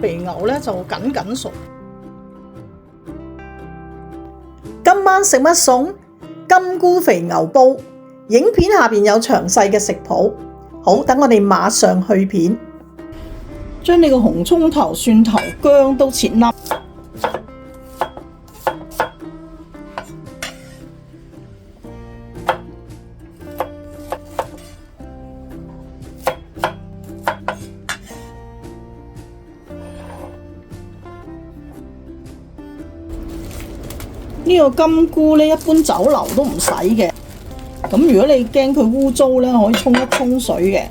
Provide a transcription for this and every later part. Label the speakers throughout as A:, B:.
A: 肥牛呢就緊緊熟。今晚食乜餸？金菇肥牛煲。影片下邊有詳細嘅食譜。好，等我哋馬上去片。將呢個紅葱頭、蒜頭、薑都切粒。呢個金菇呢，一般酒樓都唔使嘅。咁如果你驚佢污糟呢，可以沖一沖水嘅。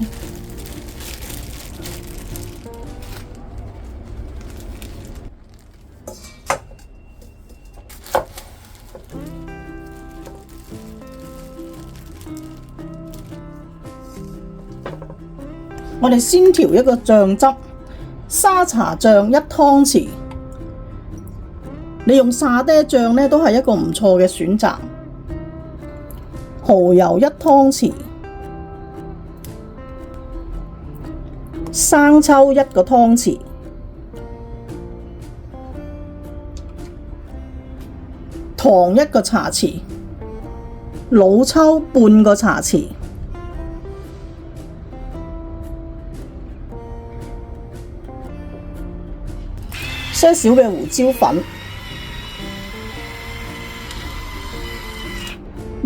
A: 我哋先調一個醬汁，沙茶醬1湯匙。你用沙爹醬呢都係一個唔錯嘅選擇。蠔油1湯匙，生抽1個湯匙，糖1個茶匙，老抽半個茶匙，些少嘅胡椒粉。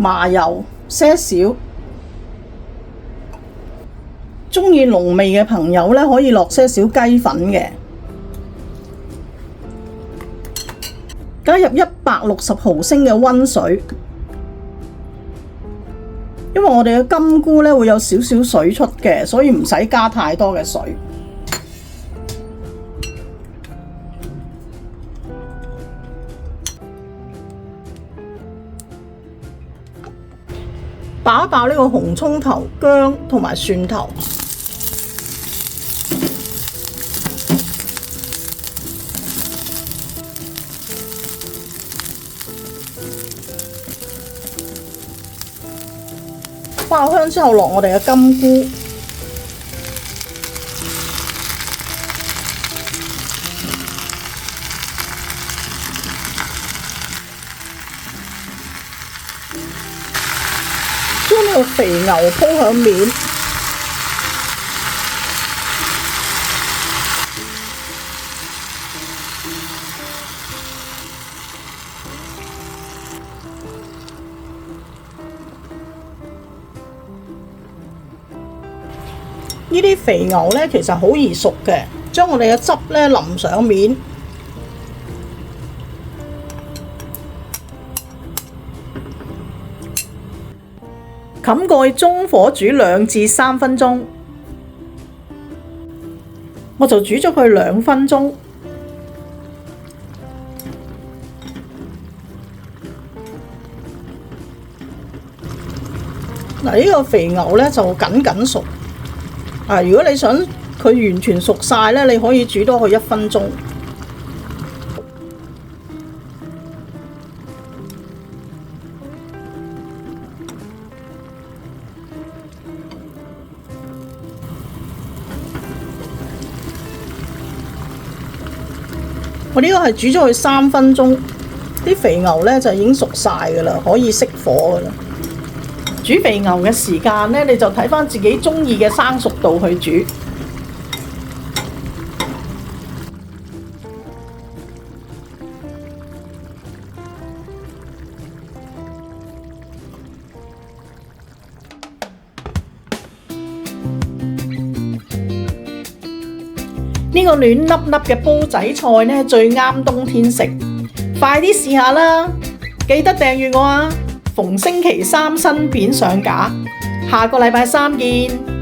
A: 麻油些少，鍾意濃味嘅朋友呢，可以落些少雞粉嘅。加入160毫升嘅溫水，因為我哋嘅金菇呢會有少少水出嘅，所以唔使加太多嘅水。爆一爆呢個紅葱頭、薑同埋蒜頭，爆香之後落我哋嘅金菇，將呢個肥牛鋪響面，呢啲肥牛呢其實好易熟嘅，將我哋嘅汁呢淋上面。冚蓋中火煮2至3分鐘，我就煮咗佢2分鐘。嗱，呢個肥牛呢就緊緊熟。如果你想佢完全熟晒呢，你可以煮多佢1分鐘。我呢個係煮咗佢3分鐘，啲肥牛呢就已經熟晒㗎喇，可以熄火㗎喇。煮肥牛嘅時間呢，你就睇返自己鍾意嘅生熟度去煮。呢個暖粒粒嘅煲仔菜呢，最啱冬天食，快啲試下啦！記得訂閱我啊！逢星期3新片上架，下個禮拜3見。